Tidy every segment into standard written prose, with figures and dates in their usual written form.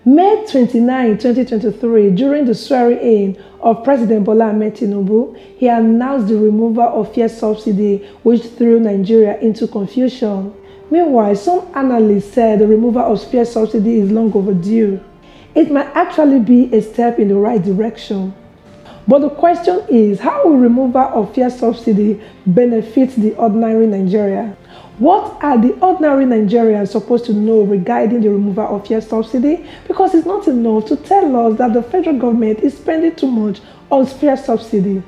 May 29, 2023, during the swearing-in of President Bola Ahmed Tinubu, he announced the removal of fuel subsidy, which threw Nigeria into confusion. Meanwhile, some analysts said the removal of fuel subsidy is long overdue. It might actually be a step in the right direction. But the question is, how will removal of fuel subsidy benefit the ordinary Nigeria? What are the ordinary Nigerians supposed to know regarding the removal of fuel subsidy? Because it's not enough to tell us that the federal government is spending too much on fuel subsidy.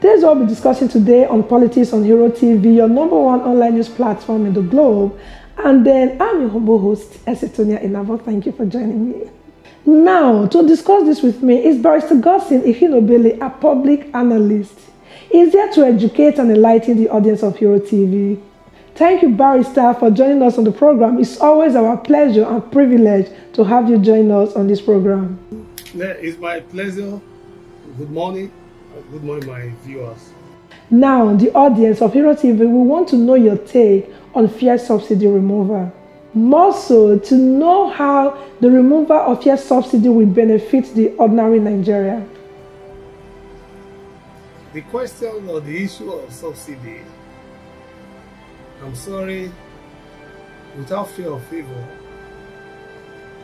This is what we'll be discussing today on Politics on Hero TV, your #1 online news platform in the globe. And then I'm your humble host, Esetonia Inavo. Thank you for joining me. Now, to discuss this with me is Barrister Godson Ihinobele, a public analyst. He's here to educate and enlighten the audience of Hero TV. Thank you, Barrister, for joining us on the program. It's always our pleasure and privilege to have you join us on this program. It's my pleasure. Good morning. Good morning, my viewers. Now, the audience of Hero TV, we want to know your take on fuel subsidy removal. More so, to know how the removal of fuel subsidy will benefit the ordinary Nigeria. The question or the issue of subsidy, I'm sorry, without fear of favor,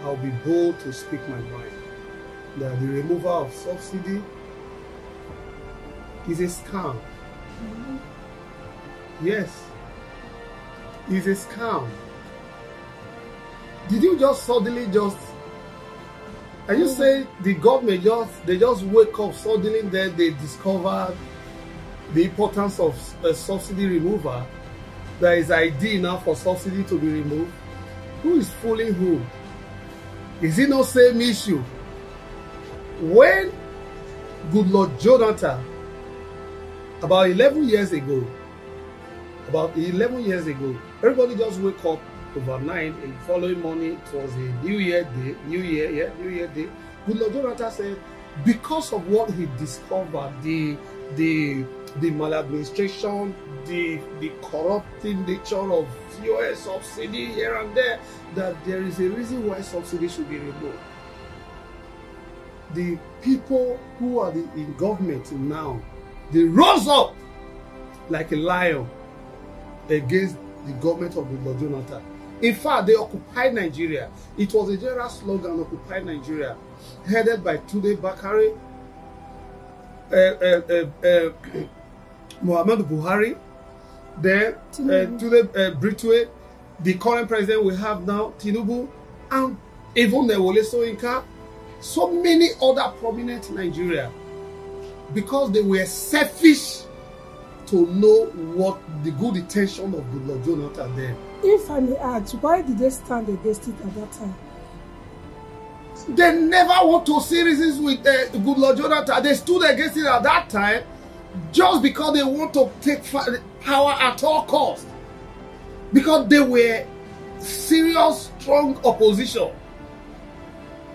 I'll be bold to speak my mind. That the removal of subsidy is a scam. Yes, it's a scam. Did you just suddenly are you saying the government just wake up suddenly, then they discover the importance of subsidy removal? There is idea now for subsidy to be removed. Who is fooling who? Is it not same issue? When Goodluck Jonathan, about 11 years ago, everybody just wake up overnight and following morning. It was a New Year Day. Goodluck Jonathan said, because of what he discovered, the maladministration, the corrupting nature of fuel subsidy here and there, that there is a reason why subsidy should be removed. The people who are in government now, they rose up like a lion against the government of Goodluck Jonathan. In fact, they occupied Nigeria. It was a general slogan, Occupy Nigeria, headed by Tunde Bakare, Muhammad Buhari, then Tunde Britwe, the current president we have now, Tinubu, and even Wole Soyinka, so many other prominent in Nigeria, because they were selfish to know what the good intention of Goodluck Jonathan then. If I may add, why did they stand against it at that time? They never want to see reasons with Goodluck Jonathan. They stood against it at that time just because they want to take power at all costs. Because they were serious, strong opposition.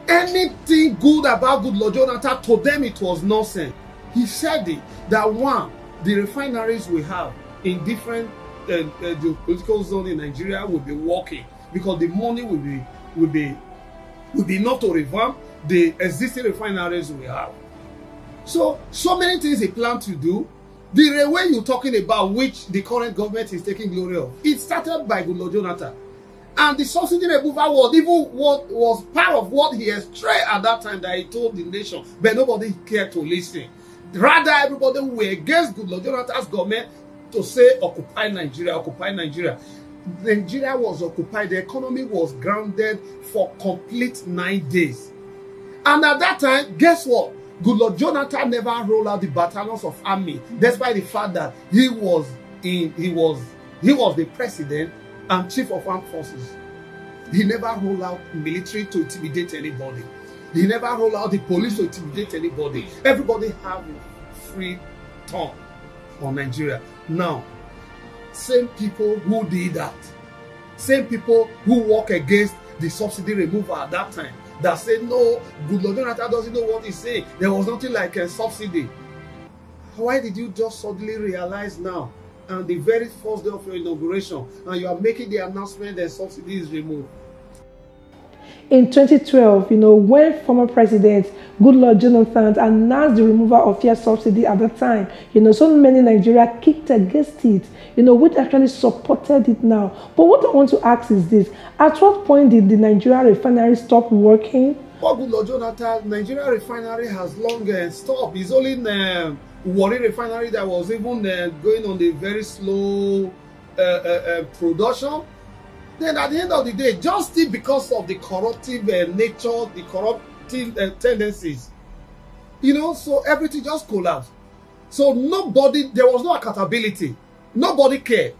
Anything good about Goodluck Jonathan, to them it was nonsense. He said it, that one, the refineries we have in different geopolitical zones in Nigeria will be working because the money will be enough to revamp the existing refineries we have. So many things he planned to do. The railway you're talking about, which the current government is taking glory of, it started by Goodluck Jonathan. And the subsidy removal was part of what he extracted at that time that he told the nation, but nobody cared to listen. Rather, everybody were against Goodluck Jonathan's government to say, occupy Nigeria, occupy Nigeria. Nigeria was occupied. The economy was grounded for complete 9 days. And at that time, guess what? Goodluck Jonathan never rolled out the battalions of army, despite the fact that he was the president and chief of armed forces. He never rolled out military to intimidate anybody. He never rolled out the police to intimidate anybody. Everybody have free tongue on Nigeria. Now, same people who did that, same people who work against the subsidy removal at that time, that say no, Goodluck Jonathan doesn't know what he's saying. There was nothing like a subsidy. Why did you just suddenly realize now, and the very first day of your inauguration, and you are making the announcement that subsidy is removed? In 2012, when former President Goodluck Jonathan announced the removal of fuel subsidy at that time, so many Nigerians kicked against it, which actually supported it now. But what I want to ask is this: at what point did the Nigerian refinery stop working? For Goodluck Jonathan, Nigerian refinery has long stopped. It's only Warri refinery that was even going on a very slow production. Then at the end of the day, just because of the corruptive nature, the corruptive tendencies, so everything just collapsed. So there was no accountability. Nobody cared.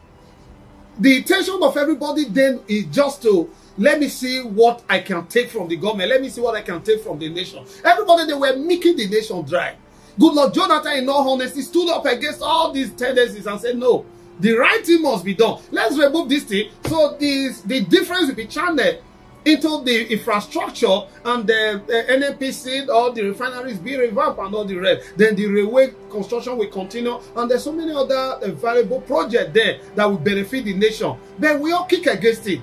The intention of everybody then is just to, let me see what I can take from the government. Let me see what I can take from the nation. Everybody, they were making the nation dry. Goodluck Jonathan, in all honesty, stood up against all these tendencies and said, no, the right thing must be done. Let's remove this thing. So the difference will be channeled into the infrastructure, and the NNPC or the refineries be revamped and all the rest. Then the railway construction will continue, and there's so many other valuable projects there that will benefit the nation. Then we all kick against it.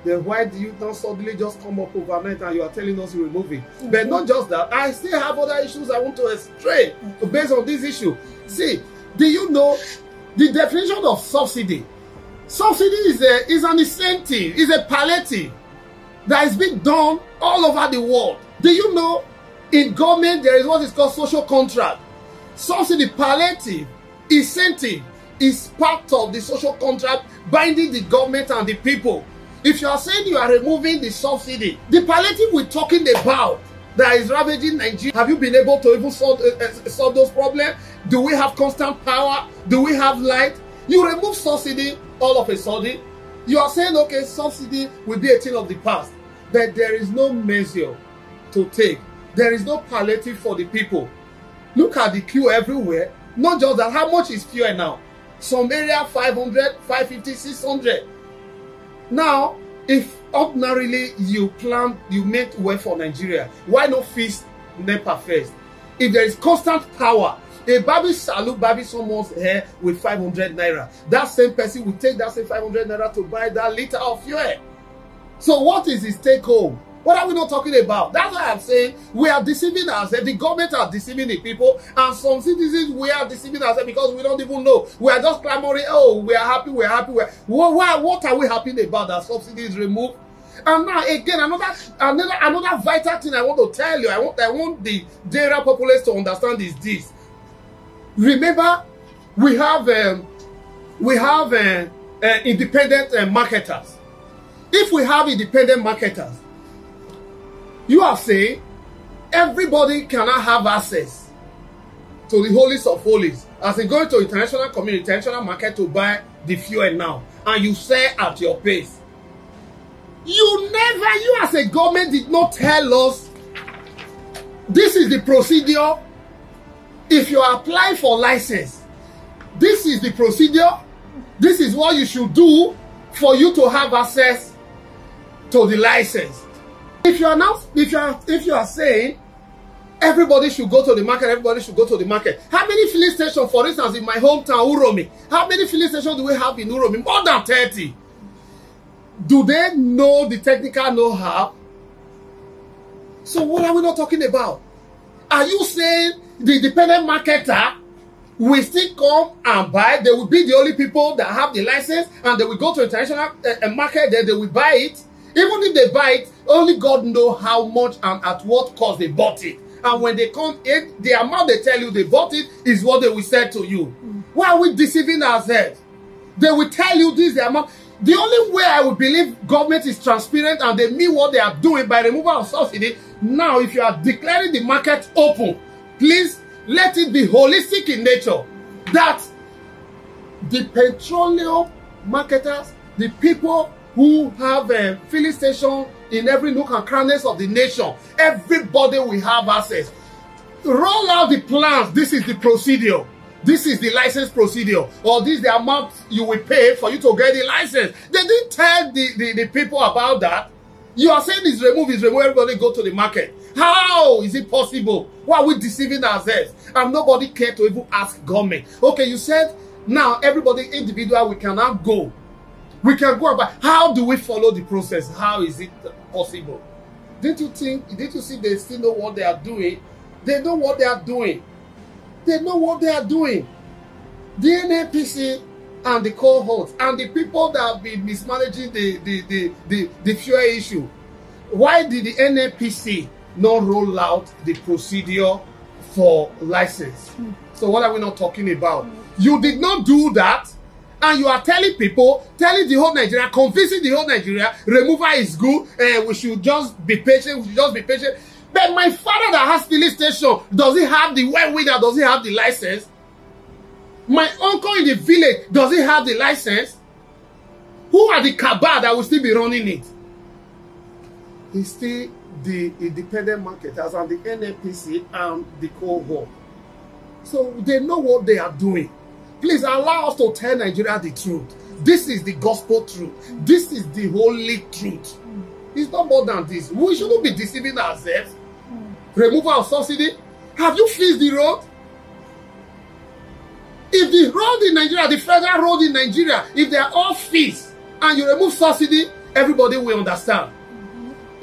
Then why do you not suddenly just come up overnight and you are telling us to remove it? But not just that, I still have other issues I want to explain based on this issue. See, do you know the definition of subsidy? Subsidy is an incentive, is a palliative that is being done all over the world. Do you know in government there is what is called social contract? Subsidy, palliative, incentive is part of the social contract binding the government and the people. If you are saying you are removing the subsidy, the palliative we're talking about that is ravaging Nigeria, have you been able to even solve those problems? Do we have constant power? Do we have light? You remove subsidy all of a sudden. You are saying, okay, subsidy will be a thing of the past. But there is no measure to take. There is no palliative for the people. Look at the queue everywhere. Not just that, how much is fuel now? Some area 500, 550, 600. Now, if ordinarily you make well for Nigeria, why not fix NEPA first? If there is constant power, a baby salute baby someone's hair with 500 naira. That same person will take that same 500 naira to buy that liter of fuel. So what is his take home? What are we not talking about? That's why I'm saying we are deceiving ourselves. The government are deceiving the people, and some citizens, we are deceiving ourselves because we don't even know. We are just clamoring, oh, we are happy, we are happy. What are we happy about that subsidy is removed? And now again, another vital thing I want to tell you, I want the general populace to understand is this. Remember, we have independent marketers. If we have independent marketers, you are saying everybody cannot have access to the holiest of holies, as in going to international community, international market to buy the fuel now, and you sell at your pace. You as a government did not tell us this is the procedure. If you apply for license, this is the procedure. This is what you should do for you to have access to the license. If you are saying everybody should go to the market, everybody should go to the market. How many filling stations, for instance, in my hometown, Uromi, how many filling stations do we have in Uromi? More than 30. Do they know the technical know-how? So what are we not talking about? Are you saying the independent marketer will still come and buy? They will be the only people that have the license, and they will go to international market, then they will buy it. Even if they buy it, only God knows how much and at what cost they bought it. And when they come in, the amount they tell you they bought it is what they will sell to you. Why are we deceiving ourselves? They will tell you this, the amount. The only way I would believe government is transparent and they mean what they are doing by removal of subsidy. Now, if you are declaring the market open, please let it be holistic in nature. That the petroleum marketers, the people who have a filling station in every nook and crannies of the nation, everybody will have access. Roll out the plans. This is the procedure. This is the license procedure, or this is the amount you will pay for you to get the license. They didn't tell the people about that. You are saying it's removed, everybody go to the market. How is it possible? Why are we deceiving ourselves? And nobody cared to even ask government. Okay, you said now everybody individual, we cannot go. We can go about. How do we follow the process? How is it possible. Didn't you see they still know what they are doing? They know what they are doing. They know what they are doing. The NNPC and the cohorts and the people that have been mismanaging the fuel issue. Why did the NNPC not roll out the procedure for license? So what are we not talking about? You did not do that, and you are telling people, telling the whole Nigeria, convincing the whole Nigeria, removal is good, we should just be patient, we should just be patient. But my father that has filling station, does he have the wherewithal, does he have the license? My uncle in the village, does he have the license? Who are the cabal that will still be running it? It's still the independent marketers and the NNPC and the cohort. So they know what they are doing. Please allow us to tell Nigeria the truth. This is the gospel truth. This is the holy truth. It's not more than this. We shouldn't be deceiving ourselves. Removal of subsidy. Have you fixed the road? If the road in Nigeria, the federal road in Nigeria, if they are all fixed and you remove subsidy, everybody will understand.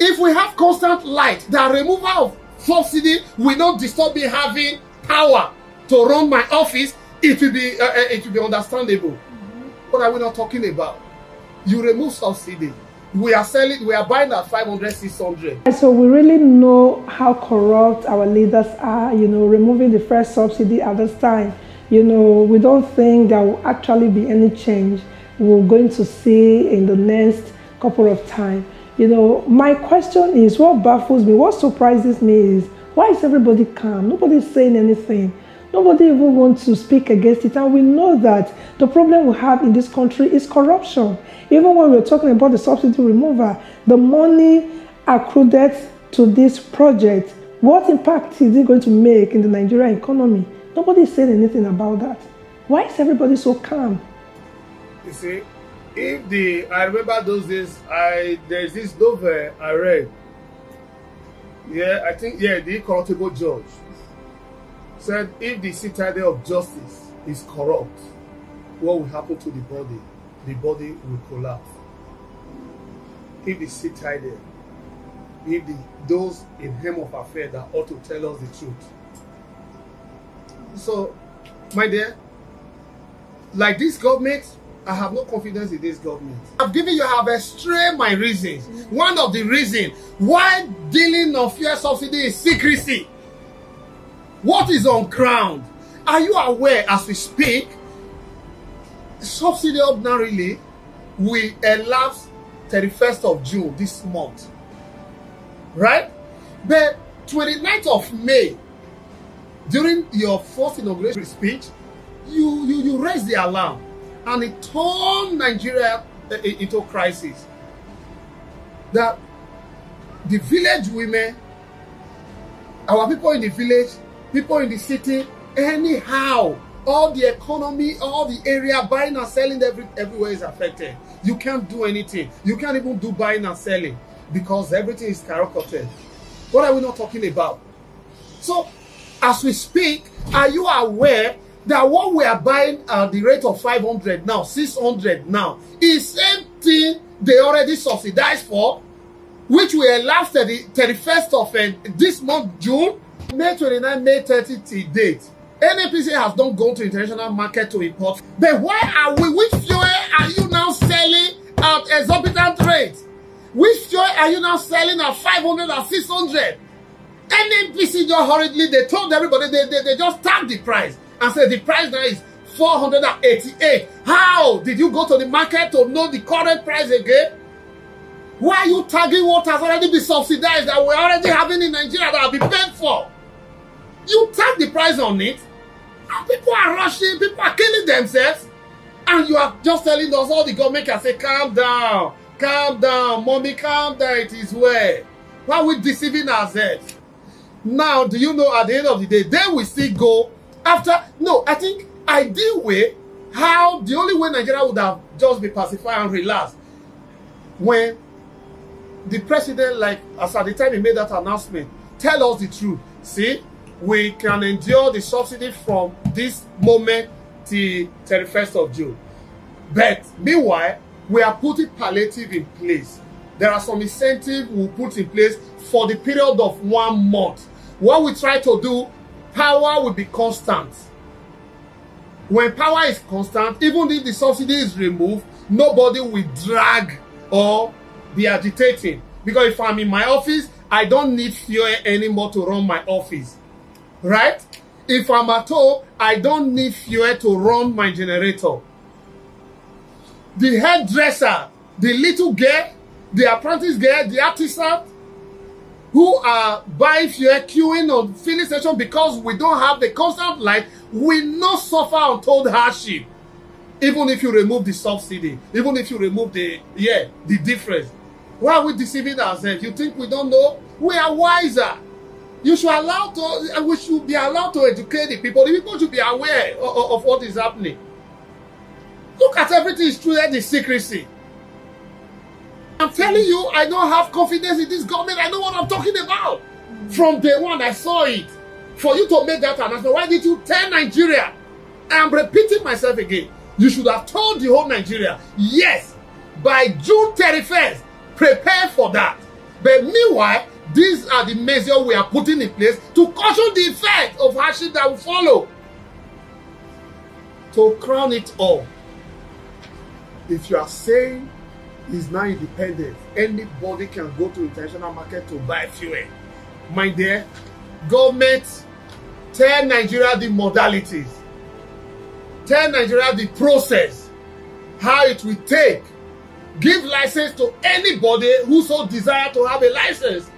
If we have constant light, the removal of subsidy will not disturb me having power to run my office, it will be understandable. What are we not talking about? You remove subsidy. We are selling, we are buying at 500, 600. So we really know how corrupt our leaders are, removing the first subsidy at this time. We don't think there will actually be any change we're going to see in the next couple of time. My question is, what baffles me, what surprises me is, why is everybody calm? Nobody's saying anything. Nobody even wants to speak against it. And we know that the problem we have in this country is corruption. Even when we're talking about the subsidy removal, the money accrued to this project, what impact is it going to make in the Nigerian economy? Nobody is saying anything about that. Why is everybody so calm? You see, I remember those days, there's this novel I read. The incorruptible judge said, if the citadel of justice is corrupt, what will happen to the body? The body will collapse. If the citadel, those in helm of affairs that ought to tell us the truth. So, my dear, like this government, I have no confidence in this government. I've explained my reasons. One of the reasons why dealing of fuel subsidy is secrecy. What is on ground? Are you aware as we speak, subsidy ordinarily will elapse 31st of June this month. Right? But 29th of May, during your first inauguration speech, you raised the alarm and it turned Nigeria into crisis. That the village women, our people in the village, people in the city, anyhow, all the economy, all the area, buying and selling everywhere is affected. You can't do anything. You can't even do buying and selling because everything is skyrocketed. What are we not talking about? So, as we speak, are you aware that what we are buying at the rate of 500 now, 600 now, is same thing they already subsidized for, which will last the 31st of this month, June, May 29, May 30 till date. NNPC has not gone to international market to import. But why are we? Which fuel are you now selling at exorbitant rates? Which fuel are you now selling at 500 or 600? NNPC just hurriedly, they told everybody, they just tagged the price and said the price now is 488. How did you go to the market to know the current price again? Why are you tagging what has already been subsidized that we're already having in Nigeria that will be paid for? You tag the price on it, and people are rushing, people are killing themselves, and you are just telling us, all the government can say, calm down, mommy, calm down, it is well. Why are we deceiving ourselves? Now, do you know at the end of the day, they will still go after, no, I think ideal way, how the only way Nigeria would have just be pacified and relaxed, when the president, like, as at the time he made that announcement, tell us the truth. See, we can endure the subsidy from this moment till 31st of June. But meanwhile, we are putting palliative in place. there are some incentives we'll put in place for the period of 1 month. What we try to do, power will be constant. When power is constant, even if the subsidy is removed, nobody will drag or be agitating. Because if I'm in my office, I don't need fuel anymore to run my office. Right? If I'm at home, I don't need fuel to run my generator. The hairdresser, the little girl, the apprentice girl, the artisan who are buying fuel, queuing on filling station because we don't have the constant light, will not suffer untold hardship. Even if you remove the subsidy, even if you remove the difference. Why are we deceiving ourselves? You think we don't know? We are wiser. We should be allowed to educate the people. The people should be aware of what is happening. Look at everything is through the secrecy. I'm telling you, I don't have confidence in this government. I know what I'm talking about. From day one, I saw it. For you to make that announcement, why did you tell Nigeria? I'm repeating myself again. You should have told the whole Nigeria, yes, by June 31st, prepare for that. But meanwhile, these are the measures we are putting in place to caution the effect of hardship that will follow. To crown it all, if you are saying is now independent, anybody can go to international market to buy fuel. My dear, government, tell Nigeria the modalities. Tell Nigeria the process, how it will take. Give license to anybody who so desire to have a license.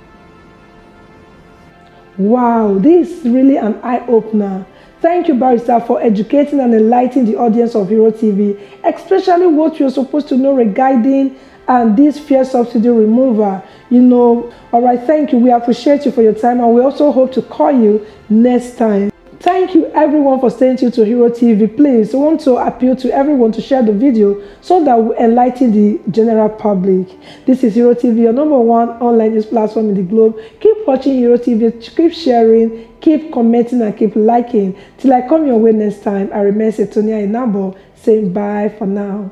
Wow, this is really an eye-opener. Thank you, Barrister, for educating and enlightening the audience of Hero TV, especially what you're supposed to know regarding this fuel subsidy removal. All right, thank you. We appreciate you for your time, and we also hope to call you next time. Thank you, everyone, for staying tuned to Hero TV. Please, I want to appeal to everyone to share the video so that we enlighten the general public. This is Hero TV, your #1 online news platform in the globe. Keep watching Hero TV, keep sharing, keep commenting, and keep liking. Till I come your way next time, I remain Setonia Inabo, saying bye for now.